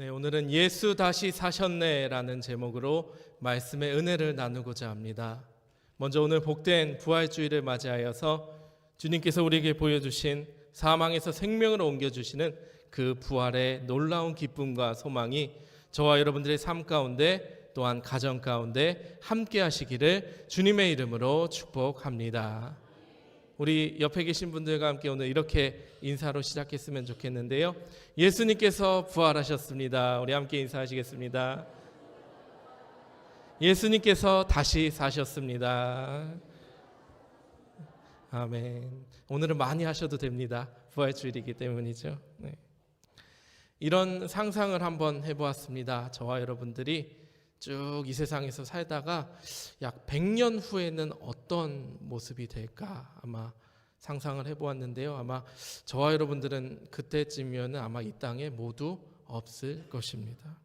네, 오늘은 예수 다시 사셨네라는 제목으로 말씀의 은혜를 나누고자 합니다. 먼저 오늘 복된 부활주일을 맞이하여서 주님께서 우리에게 보여주신 사망에서 생명으로 옮겨주시는 그 부활의 놀라운 기쁨과 소망이 저와 여러분들의 삶 가운데 또한 가정 가운데 함께 하시기를 주님의 이름으로 축복합니다. 우리 옆에 계신 분들과 함께 오늘 이렇게 인사로 시작했으면 좋겠는데요. 예수님께서 부활하셨습니다. 우리 함께 인사하시겠습니다. 예수님께서 다시 사셨습니다. 아멘. 오늘은 많이 하셔도 됩니다. 부활주일이기 때문이죠. 네. 이런 상상을 한번 해보았습니다. 저와 여러분들이 쭉 이 세상에서 살다가 약 100년 후에는 어떤 모습이 될까 아마 상상을 해보았는데요. 아마 저와 여러분들은 그때쯤이면 아마 이 땅에 모두 없을 것입니다.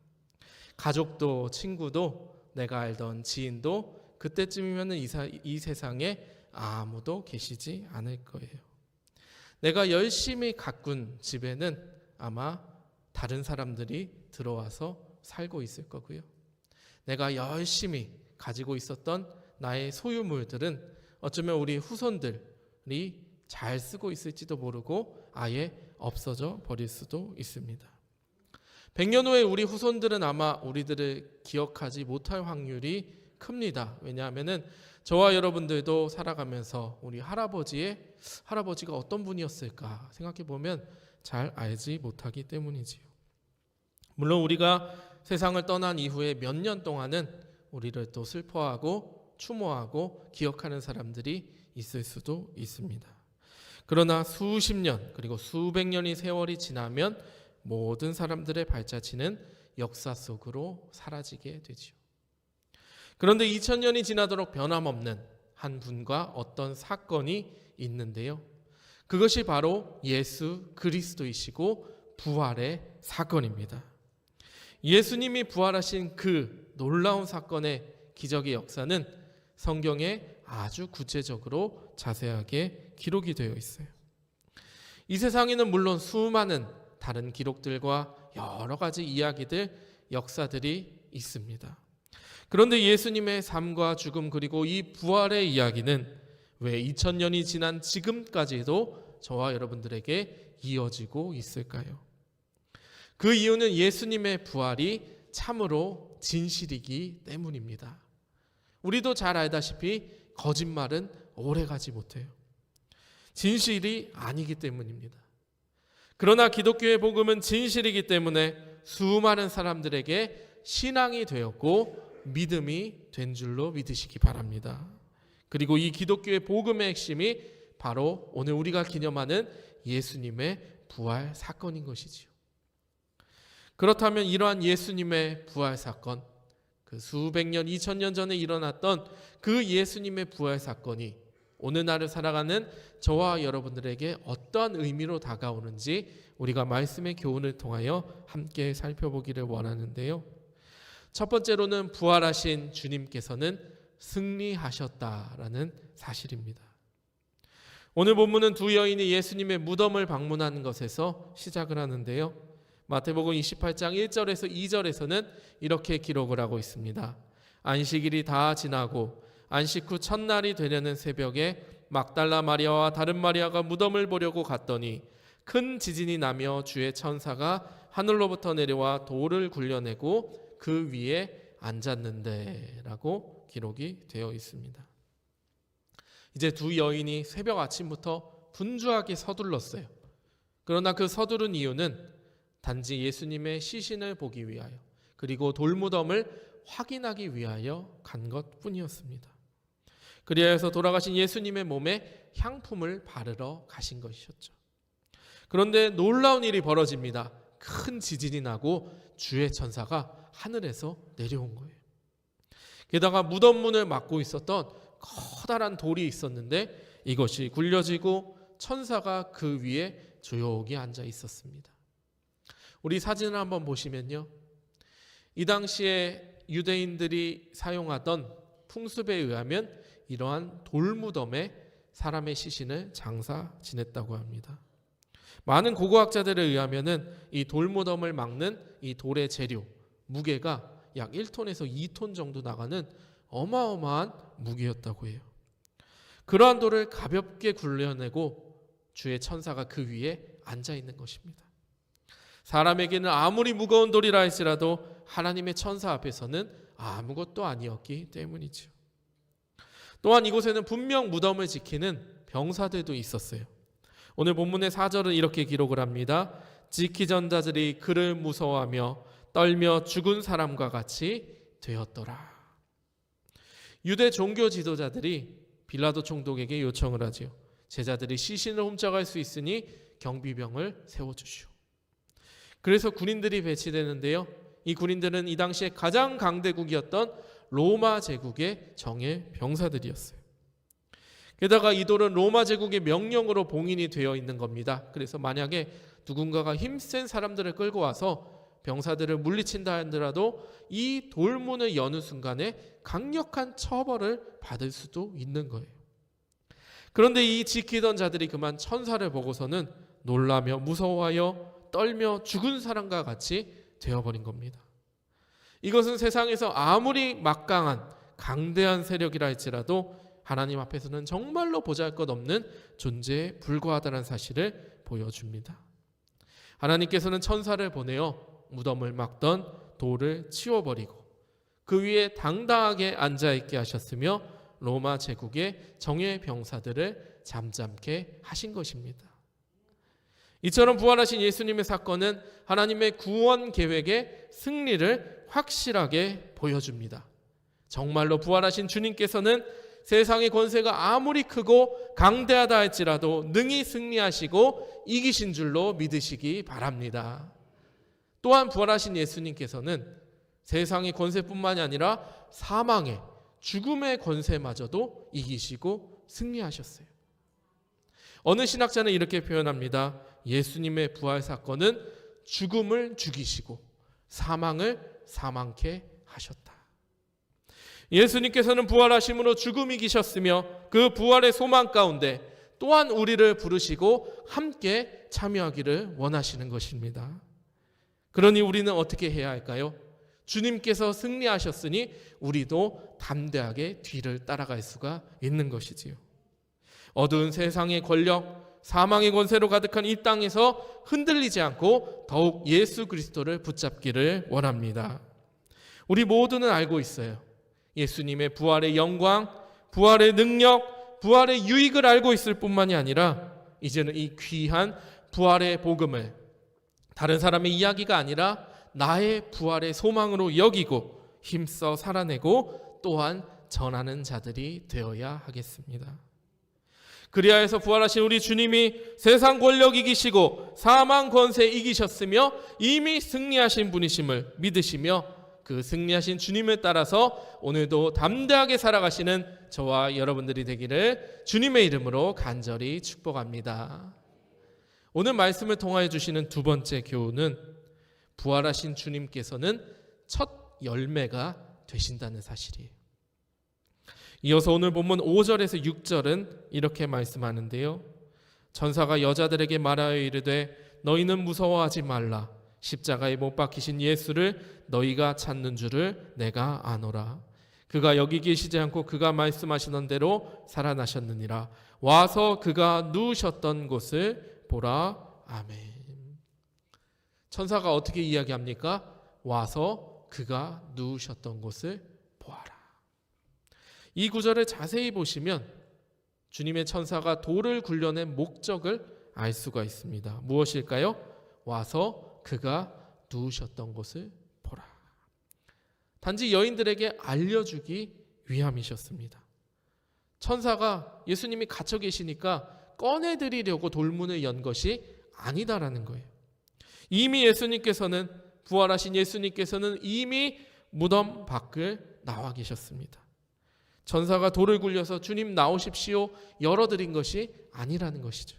가족도 친구도 내가 알던 지인도 그때쯤이면 이 세상에 아무도 계시지 않을 거예요. 내가 열심히 가꾼 집에는 아마 다른 사람들이 들어와서 살고 있을 거고요. 내가 열심히 가지고 있었던 나의 소유물들은 어쩌면 우리 후손들이 잘 쓰고 있을지도 모르고 아예 없어져 버릴 수도 있습니다. 100년 후에 우리 후손들은 아마 우리들을 기억하지 못할 확률이 큽니다. 왜냐하면 저와 여러분들도 살아가면서 우리 할아버지가 어떤 분이었을까 생각해 보면 잘 알지 못하기 때문이지요. 물론 우리가 세상을 떠난 이후에 몇 년 동안은 우리를 또 슬퍼하고 추모하고 기억하는 사람들이 있을 수도 있습니다. 그러나 수십 년 그리고 수백 년의 세월이 지나면 모든 사람들의 발자취는 역사 속으로 사라지게 되지요. 그런데 2000년이 지나도록 변함없는 한 분과 어떤 사건이 있는데요. 그것이 바로 예수 그리스도이시고 부활의 사건입니다. 예수님이 부활하신 그 놀라운 사건의 기적의 역사는 성경에 아주 구체적으로 자세하게 기록이 되어 있어요. 이 세상에는 물론 수많은 다른 기록들과 여러 가지 이야기들, 역사들이 있습니다. 그런데 예수님의 삶과 죽음 그리고 이 부활의 이야기는 왜 2000년이 지난 지금까지도 저와 여러분들에게 이어지고 있을까요? 그 이유는 예수님의 부활이 참으로 진실이기 때문입니다. 우리도 잘 알다시피 거짓말은 오래가지 못해요. 진실이 아니기 때문입니다. 그러나 기독교의 복음은 진실이기 때문에 수많은 사람들에게 신앙이 되었고 믿음이 된 줄로 믿으시기 바랍니다. 그리고 이 기독교의 복음의 핵심이 바로 오늘 우리가 기념하는 예수님의 부활 사건인 것이지요. 그렇다면 이러한 예수님의 부활 사건, 그 수백 년, 2000년 전에 일어났던 그 예수님의 부활 사건이 오늘날을 살아가는 저와 여러분들에게 어떤 의미로 다가오는지 우리가 말씀의 교훈을 통하여 함께 살펴보기를 원하는데요. 첫 번째로는 부활하신 주님께서는 승리하셨다라는 사실입니다. 오늘 본문은 두 여인이 예수님의 무덤을 방문하는 것에서 시작을 하는데요. 마태복음 28장 1절에서 2절에서는 이렇게 기록을 하고 있습니다. 안식일이 다 지나고 안식 후 첫날이 되려는 새벽에 막달라 마리아와 다른 마리아가 무덤을 보려고 갔더니 큰 지진이 나며 주의 천사가 하늘로부터 내려와 돌을 굴려내고 그 위에 앉았는데 라고 기록이 되어 있습니다. 이제 두 여인이 새벽 아침부터 분주하게 서둘렀어요. 그러나 그 서두른 이유는 단지 예수님의 시신을 보기 위하여 그리고 돌무덤을 확인하기 위하여 간 것뿐이었습니다. 그리하여서 돌아가신 예수님의 몸에 향품을 바르러 가신 것이었죠. 그런데 놀라운 일이 벌어집니다. 큰 지진이 나고 주의 천사가 하늘에서 내려온 거예요. 게다가 무덤 문을 막고 있었던 커다란 돌이 있었는데 이것이 굴려지고 천사가 그 위에 조용히 앉아 있었습니다. 우리 사진을 한번 보시면요. 이 당시에 유대인들이 사용하던 풍습에 의하면 이러한 돌무덤에 사람의 시신을 장사 지냈다고 합니다. 많은 고고학자들에 의하면은 이 돌무덤을 막는 이 돌의 재료 무게가 약 1톤에서 2톤 정도 나가는 어마어마한 무게였다고 해요. 그러한 돌을 가볍게 굴려내고 주의 천사가 그 위에 앉아 있는 것입니다. 사람에게는 아무리 무거운 돌이라 할지라도 하나님의 천사 앞에서는 아무것도 아니었기 때문이죠. 또한 이곳에는 분명 무덤을 지키는 병사들도 있었어요. 오늘 본문의 4절은 이렇게 기록을 합니다. 지키던 자들이 그를 무서워하며 떨며 죽은 사람과 같이 되었더라. 유대 종교 지도자들이 빌라도 총독에게 요청을 하지요. 제자들이 시신을 훔쳐갈 수 있으니 경비병을 세워주시오. 그래서 군인들이 배치되는데요. 이 군인들은 이 당시에 가장 강대국이었던 로마 제국의 정예 병사들이었어요. 게다가 이 돌은 로마 제국의 명령으로 봉인이 되어 있는 겁니다. 그래서 만약에 누군가가 힘센 사람들을 끌고 와서 병사들을 물리친다 하더라도 이 돌문을 여는 순간에 강력한 처벌을 받을 수도 있는 거예요. 그런데 이 지키던 자들이 그만 천사를 보고서는 놀라며 무서워하여 떨며 죽은 사람과 같이 되어버린 겁니다. 이것은 세상에서 아무리 막강한 강대한 세력이라 할지라도 하나님 앞에서는 정말로 보잘것없는 존재에 불과하다는 사실을 보여줍니다. 하나님께서는 천사를 보내어 무덤을 막던 돌을 치워버리고 그 위에 당당하게 앉아있게 하셨으며 로마 제국의 정예 병사들을 잠잠케 하신 것입니다. 이처럼 부활하신 예수님의 사건은 하나님의 구원 계획의 승리를 확실하게 보여줍니다. 정말로 부활하신 주님께서는 세상의 권세가 아무리 크고 강대하다 할지라도 능히 승리하시고 이기신 줄로 믿으시기 바랍니다. 또한 부활하신 예수님께서는 세상의 권세뿐만이 아니라 사망의 죽음의 권세마저도 이기시고 승리하셨어요. 어느 신학자는 이렇게 표현합니다. 예수님의 부활 사건은 죽음을 죽이시고 사망을 사망케 하셨다. 예수님께서는 부활하심으로 죽음이 이기셨으며 그 부활의 소망 가운데 또한 우리를 부르시고 함께 참여하기를 원하시는 것입니다. 그러니 우리는 어떻게 해야 할까요? 주님께서 승리하셨으니 우리도 담대하게 뒤를 따라갈 수가 있는 것이지요. 어두운 세상의 권력, 사망의 권세로 가득한 이 땅에서 흔들리지 않고 더욱 예수 그리스도를 붙잡기를 원합니다. 우리 모두는 알고 있어요. 예수님의 부활의 영광, 부활의 능력, 부활의 유익을 알고 있을 뿐만이 아니라 이제는 이 귀한 부활의 복음을 다른 사람의 이야기가 아니라 나의 부활의 소망으로 여기고 힘써 살아내고 또한 전하는 자들이 되어야 하겠습니다. 그리하여 해서 부활하신 우리 주님이 세상 권력 이기시고 사망 권세 이기셨으며 이미 승리하신 분이심을 믿으시며 그 승리하신 주님을 따라서 오늘도 담대하게 살아가시는 저와 여러분들이 되기를 주님의 이름으로 간절히 축복합니다. 오늘 말씀을 통하여 주시는 두 번째 교훈은 부활하신 주님께서는 첫 열매가 되신다는 사실이에요. 이어서 오늘 본문 5절에서 6절은 이렇게 말씀하는데요. 천사가 여자들에게 말하여 이르되 너희는 무서워하지 말라. 십자가에 못 박히신 예수를 너희가 찾는 줄을 내가 아노라. 그가 여기 계시지 않고 그가 말씀하시던 대로 살아나셨느니라. 와서 그가 누우셨던 곳을 보라. 아멘. 천사가 어떻게 이야기합니까? 와서 그가 누우셨던 곳을 보아라. 이 구절을 자세히 보시면 주님의 천사가 돌을 굴려낸 목적을 알 수가 있습니다. 무엇일까요? 와서 그가 누우셨던 곳을 보라. 단지 여인들에게 알려주기 위함이셨습니다. 천사가 예수님이 갇혀 계시니까 꺼내드리려고 돌문을 연 것이 아니다라는 거예요. 이미 예수님께서는 부활하신 예수님께서는 이미 무덤 밖을 나와 계셨습니다. 천사가 돌을 굴려서 주님 나오십시오 열어드린 것이 아니라는 것이죠.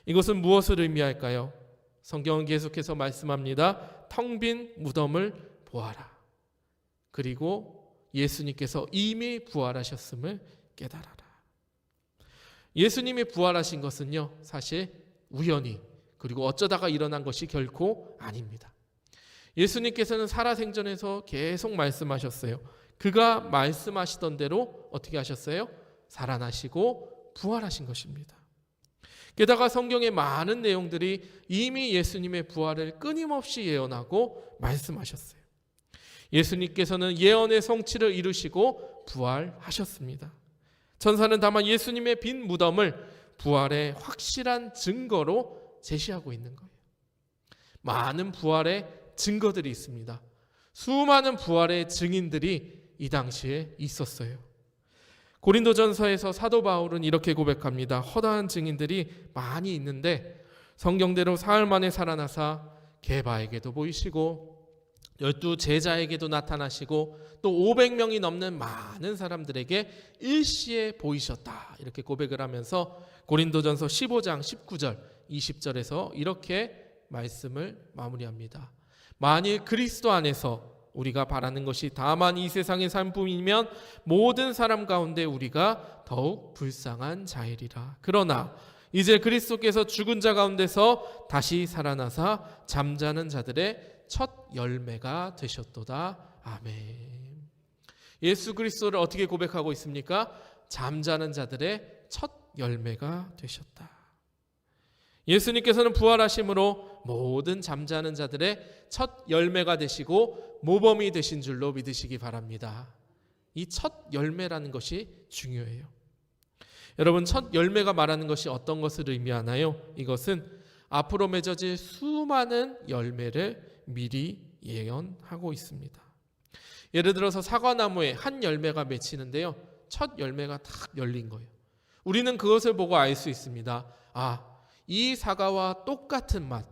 이것은 무엇을 의미할까요? 성경은 계속해서 말씀합니다. 텅 빈 무덤을 보아라. 그리고 예수님께서 이미 부활하셨음을 깨달아라. 예수님이 부활하신 것은요, 사실 우연히 그리고 어쩌다가 일어난 것이 결코 아닙니다. 예수님께서는 살아생전에서 계속 말씀하셨어요. 그가 말씀하시던 대로 어떻게 하셨어요? 살아나시고 부활하신 것입니다. 게다가 성경의 많은 내용들이 이미 예수님의 부활을 끊임없이 예언하고 말씀하셨어요. 예수님께서는 예언의 성취를 이루시고 부활하셨습니다. 천사는 다만 예수님의 빈 무덤을 부활의 확실한 증거로 제시하고 있는 거예요. 많은 부활의 증거들이 있습니다. 수많은 부활의 증인들이 이 당시에 있었어요. 고린도전서에서 사도 바울은 이렇게 고백합니다. 허다한 증인들이 많이 있는데 성경대로 사흘 만에 살아나사 게바에게도 보이시고 12 제자에게도 나타나시고 또 500명이 넘는 많은 사람들에게 일시에 보이셨다. 이렇게 고백을 하면서 고린도전서 15장 19절 20절에서 이렇게 말씀을 마무리합니다. 만일 그리스도 안에서 우리가 바라는 것이 다만 이 세상의 삶뿐이면 모든 사람 가운데 우리가 더욱 불쌍한 자이리라. 그러나 이제 그리스도께서 죽은 자 가운데서 다시 살아나사 잠자는 자들의 첫 열매가 되셨도다. 아멘. 예수 그리스도를 어떻게 고백하고 있습니까? 잠자는 자들의 첫 열매가 되셨다. 예수님께서는 부활하심으로 모든 잠자는 자들의 첫 열매가 되시고 모범이 되신 줄로 믿으시기 바랍니다. 이 첫 열매라는 것이 중요해요. 여러분, 첫 열매가 말하는 것이 어떤 것을 의미하나요? 이것은 앞으로 맺어질 수많은 열매를 미리 예언하고 있습니다. 예를 들어서 사과나무에 한 열매가 맺히는데요, 첫 열매가 딱 열린 거예요. 우리는 그것을 보고 알 수 있습니다. 이 사과와 똑같은 맛,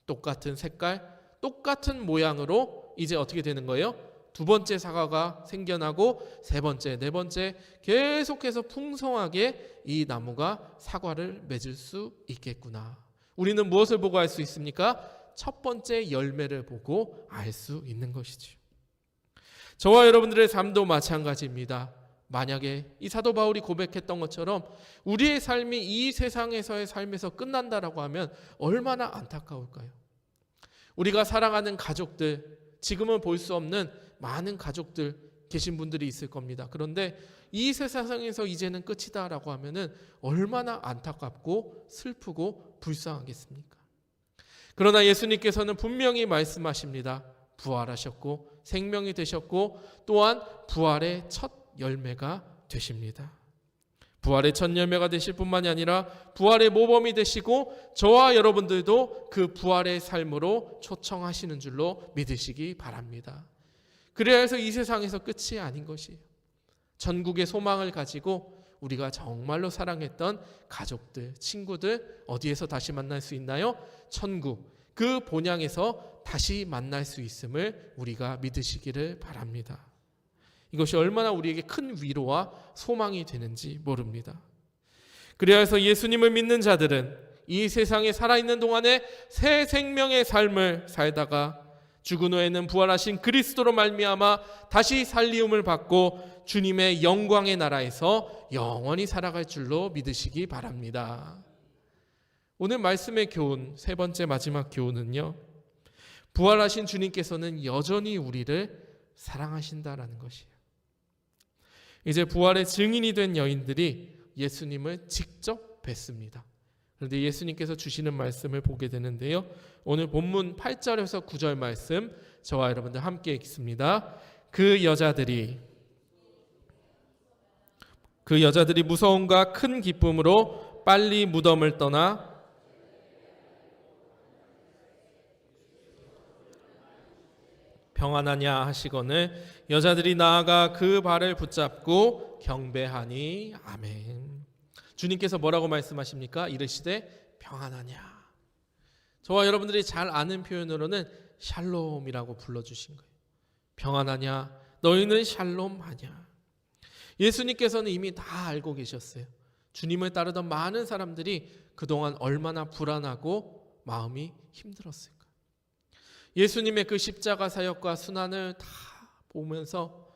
똑같은 색깔, 똑같은 모양으로 이제 어떻게 되는 거예요? 두 번째 사과가 생겨나고 세 번째, 네 번째 계속해서 풍성하게 이 나무가 사과를 맺을 수 있겠구나. 우리는 무엇을 보고 알 수 있습니까? 첫 번째 열매를 보고 알 수 있는 것이죠. 저와 여러분들의 삶도 마찬가지입니다. 만약에 이 사도 바울이 고백했던 것처럼 우리의 삶이 이 세상에서의 삶에서 끝난다라고 하면 얼마나 안타까울까요? 우리가 사랑하는 가족들, 지금은 볼 수 없는 많은 가족들 계신 분들이 있을 겁니다. 그런데 이 세상에서 이제는 끝이다라고 하면은 얼마나 안타깝고 슬프고 불쌍하겠습니까? 그러나 예수님께서는 분명히 말씀하십니다. 부활하셨고 생명이 되셨고 또한 부활의 첫 열매가 되십니다. 부활의 첫 열매가 되실 뿐만이 아니라 부활의 모범이 되시고 저와 여러분들도 그 부활의 삶으로 초청하시는 줄로 믿으시기 바랍니다. 그래야 해서 이 세상에서 끝이 아닌 것이에요. 전국의 소망을 가지고 우리가 정말로 사랑했던 가족들, 친구들 어디에서 다시 만날 수 있나요? 천국, 그 본향에서 다시 만날 수 있음을 우리가 믿으시기를 바랍니다. 이것이 얼마나 우리에게 큰 위로와 소망이 되는지 모릅니다. 그래야 해서 예수님을 믿는 자들은 이 세상에 살아있는 동안에 새 생명의 삶을 살다가 죽은 후에는 부활하신 그리스도로 말미암아 다시 살리움을 받고 주님의 영광의 나라에서 영원히 살아갈 줄로 믿으시기 바랍니다. 오늘 말씀의 교훈, 세 번째 마지막 교훈은요, 부활하신 주님께서는 여전히 우리를 사랑하신다라는 것이에요. 이제 부활의 증인이 된 여인들이 예수님을 직접 뵀습니다. 그런데 예수님께서 주시는 말씀을 보게 되는데요, 오늘 본문 8절에서 9절 말씀 저와 여러분들 함께 읽습니다. 그 여자들이 무서움과 큰 기쁨으로 빨리 무덤을 떠나 평안하냐 하시거늘 여자들이 나아가 그 발을 붙잡고 경배하니. 아멘. 주님께서 뭐라고 말씀하십니까? 이르시되 평안하냐. 저와 여러분들이 잘 아는 표현으로는 샬롬이라고 불러주신 거예요. 평안하냐, 너희는 샬롬하냐. 예수님께서는 이미 다 알고 계셨어요. 주님을 따르던 많은 사람들이 그동안 얼마나 불안하고 마음이 힘들었을까. 예수님의 그 십자가 사역과 순환을 다 보면서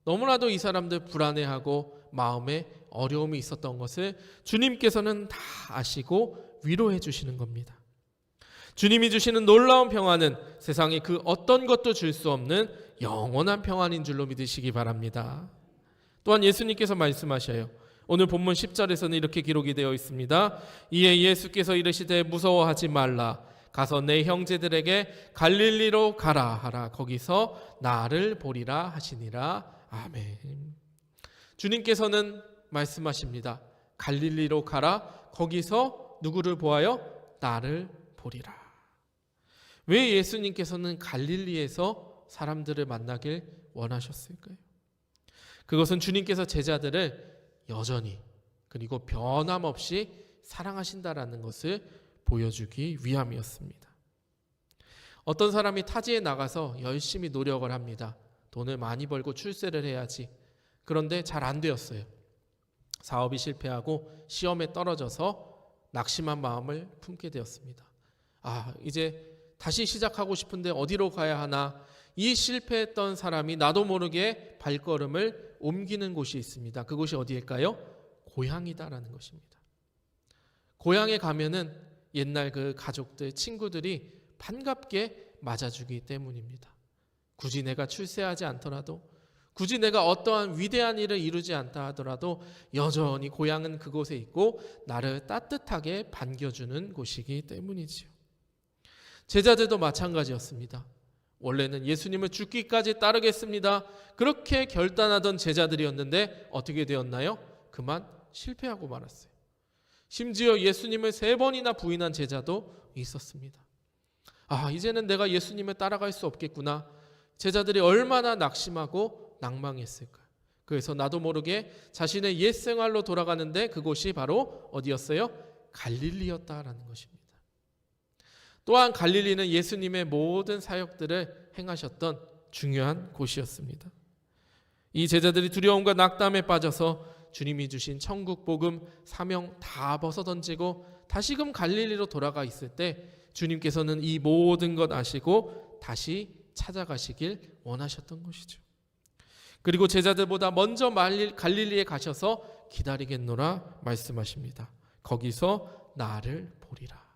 너무나도 이 사람들 불안해하고 마음에 어려움이 있었던 것을 주님께서는 다 아시고 위로해 주시는 겁니다. 주님이 주시는 놀라운 평안은 세상에 그 어떤 것도 줄 수 없는 영원한 평안인 줄로 믿으시기 바랍니다. 또한 예수님께서 말씀하셔요. 오늘 본문 10절에서는 이렇게 기록이 되어 있습니다. 이에 예수께서 이르시되 무서워하지 말라. 가서 내 형제들에게 갈릴리로 가라 하라. 거기서 나를 보리라 하시니라. 아멘. 주님께서는 말씀하십니다. 갈릴리로 가라. 거기서 누구를 보아요? 나를 보리라. 왜 예수님께서는 갈릴리에서 사람들을 만나길 원하셨을까요? 그것은 주님께서 제자들을 여전히 그리고 변함없이 사랑하신다라는 것을 보여주기 위함이었습니다. 어떤 사람이 타지에 나가서 열심히 노력을 합니다. 돈을 많이 벌고 출세를 해야지. 그런데 잘 안 되었어요. 사업이 실패하고 시험에 떨어져서 낙심한 마음을 품게 되었습니다. 이제 다시 시작하고 싶은데 어디로 가야 하나? 이 실패했던 사람이 나도 모르게 발걸음을 옮기는 곳이 있습니다. 그곳이 어디일까요? 고향이다라는 것입니다. 고향에 가면은 옛날 그 가족들, 친구들이 반갑게 맞아주기 때문입니다. 굳이 내가 출세하지 않더라도, 굳이 내가 어떠한 위대한 일을 이루지 않다 하더라도 여전히 고향은 그곳에 있고 나를 따뜻하게 반겨주는 곳이기 때문이지요. 제자들도 마찬가지였습니다. 원래는 예수님을 죽기까지 따르겠습니다. 그렇게 결단하던 제자들이었는데 어떻게 되었나요? 그만 실패하고 말았어요. 심지어 예수님을 3번이나 부인한 제자도 있었습니다. 이제는 내가 예수님을 따라갈 수 없겠구나. 제자들이 얼마나 낙심하고 낭망했을까. 그래서 나도 모르게 자신의 옛 생활로 돌아가는데 그곳이 바로 어디였어요? 갈릴리였다라는 것입니다. 또한 갈릴리는 예수님의 모든 사역들을 행하셨던 중요한 곳이었습니다. 이 제자들이 두려움과 낙담에 빠져서 주님이 주신 천국 복음 사명 다 벗어던지고 다시금 갈릴리로 돌아가 있을 때 주님께서는 이 모든 것 아시고 다시 찾아가시길 원하셨던 것이죠. 그리고 제자들보다 먼저 갈릴리에 가셔서 기다리겠노라 말씀하십니다. 거기서 나를 보리라.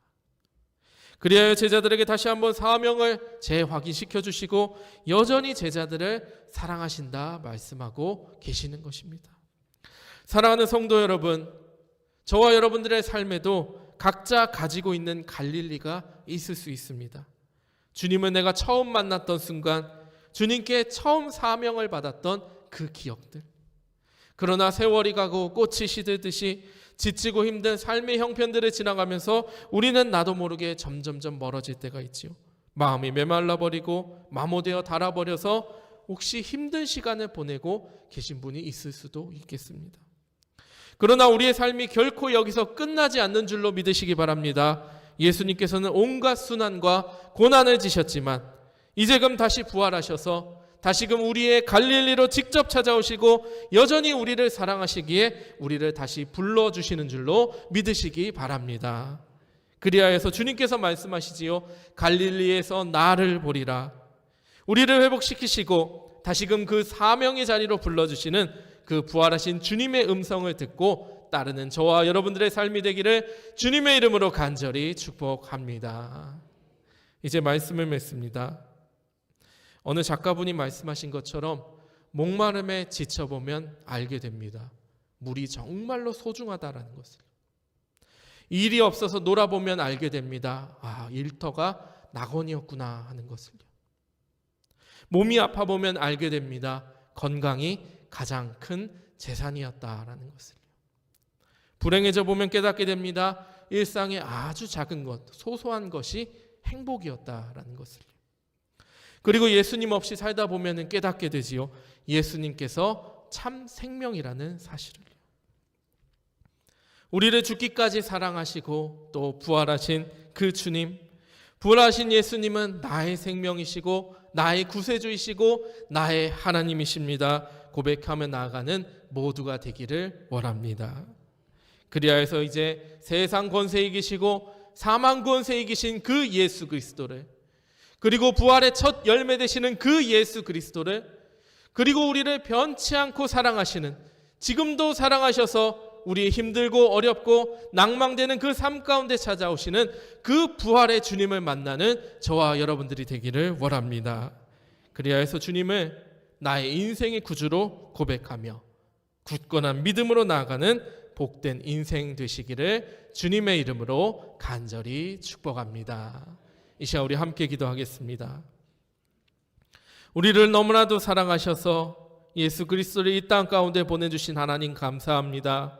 그리하여 제자들에게 다시 한번 사명을 재확인시켜 주시고 여전히 제자들을 사랑하신다 말씀하고 계시는 것입니다. 사랑하는 성도 여러분, 저와 여러분들의 삶에도 각자 가지고 있는 갈릴리가 있을 수 있습니다. 주님을 내가 처음 만났던 순간, 주님께 처음 사명을 받았던 그 기억들. 그러나 세월이 가고 꽃이 시들듯이 지치고 힘든 삶의 형편들을 지나가면서 우리는 나도 모르게 점점점 멀어질 때가 있지요. 마음이 메말라버리고 마모되어 닳아버려서 혹시 힘든 시간을 보내고 계신 분이 있을 수도 있겠습니다. 그러나 우리의 삶이 결코 여기서 끝나지 않는 줄로 믿으시기 바랍니다. 예수님께서는 온갖 순환과 고난을 지셨지만 이제금 다시 부활하셔서 다시금 우리의 갈릴리로 직접 찾아오시고 여전히 우리를 사랑하시기에 우리를 다시 불러주시는 줄로 믿으시기 바랍니다. 그리하여서 주님께서 말씀하시지요. 갈릴리에서 나를 보리라. 우리를 회복시키시고 다시금 그 사명의 자리로 불러주시는 그 부활하신 주님의 음성을 듣고 따르는 저와 여러분들의 삶이 되기를 주님의 이름으로 간절히 축복합니다. 이제 말씀을 맺습니다. 어느 작가분이 말씀하신 것처럼 목마름에 지쳐보면 알게 됩니다. 물이 정말로 소중하다라는 것을. 일이 없어서 놀아보면 알게 됩니다. 일터가 낙원이었구나 하는 것을요. 몸이 아파보면 알게 됩니다. 건강이 가장 큰 재산이었다라는 것을요. 불행해져 보면 깨닫게 됩니다. 일상의 아주 작은 것, 소소한 것이 행복이었다라는 것을요. 그리고 예수님 없이 살다 보면 깨닫게 되지요. 예수님께서 참 생명이라는 사실을요. 우리를 죽기까지 사랑하시고 또 부활하신 그 주님, 부활하신 예수님은 나의 생명이시고 나의 구세주이시고 나의 하나님이십니다. 고백하며 나아가는 모두가 되기를 원합니다. 그리하여서 이제 세상 권세 이기시고 사망 권세 이기신 그 예수 그리스도를, 그리고 부활의 첫 열매 되시는 그 예수 그리스도를, 그리고 우리를 변치 않고 사랑하시는, 지금도 사랑하셔서 우리의 힘들고 어렵고 낭망되는 그 삶 가운데 찾아오시는 그 부활의 주님을 만나는 저와 여러분들이 되기를 원합니다. 그리하여 해서 주님을 나의 인생의 구주로 고백하며 굳건한 믿음으로 나아가는 복된 인생 되시기를 주님의 이름으로 간절히 축복합니다. 이 시간 우리 함께 기도하겠습니다. 우리를 너무나도 사랑하셔서 예수 그리스도를 이 땅 가운데 보내주신 하나님 감사합니다.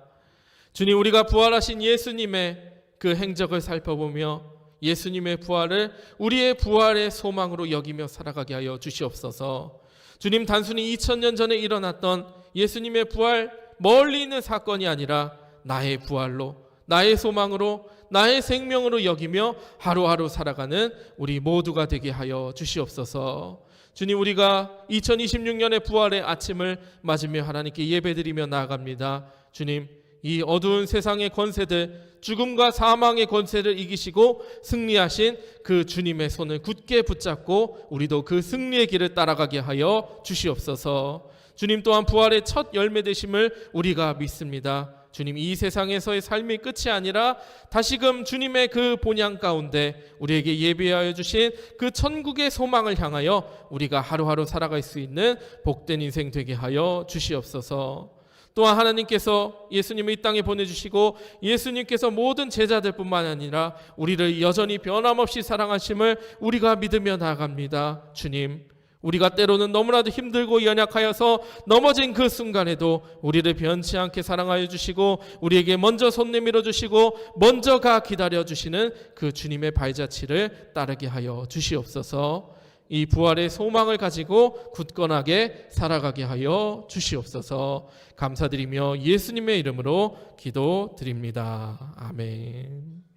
주님, 우리가 부활하신 예수님의 그 행적을 살펴보며 예수님의 부활을 우리의 부활의 소망으로 여기며 살아가게 하여 주시옵소서. 주님, 단순히 2000년 전에 일어났던 예수님의 부활, 멀리 있는 사건이 아니라 나의 부활로, 나의 소망으로, 나의 생명으로 여기며 하루하루 살아가는 우리 모두가 되게 하여 주시옵소서. 주님, 우리가 2026년의 부활의 아침을 맞으며 하나님께 예배드리며 나아갑니다. 주님, 이 어두운 세상의 권세들, 죽음과 사망의 권세를 이기시고 승리하신 그 주님의 손을 굳게 붙잡고 우리도 그 승리의 길을 따라가게 하여 주시옵소서. 주님 또한 부활의 첫 열매 되심을 우리가 믿습니다. 주님, 이 세상에서의 삶이 끝이 아니라 다시금 주님의 그 본향 가운데 우리에게 예비하여 주신 그 천국의 소망을 향하여 우리가 하루하루 살아갈 수 있는 복된 인생 되게 하여 주시옵소서. 또한 하나님께서 예수님을 이 땅에 보내주시고 예수님께서 모든 제자들뿐만 아니라 우리를 여전히 변함없이 사랑하심을 우리가 믿으며 나아갑니다. 주님, 우리가 때로는 너무나도 힘들고 연약하여서 넘어진 그 순간에도 우리를 변치 않게 사랑하여 주시고 우리에게 먼저 손 내밀어 주시고 먼저 가 기다려 주시는 그 주님의 발자취를 따르게 하여 주시옵소서. 이 부활의 소망을 가지고 굳건하게 살아가게 하여 주시옵소서. 감사드리며 예수님의 이름으로 기도드립니다. 아멘.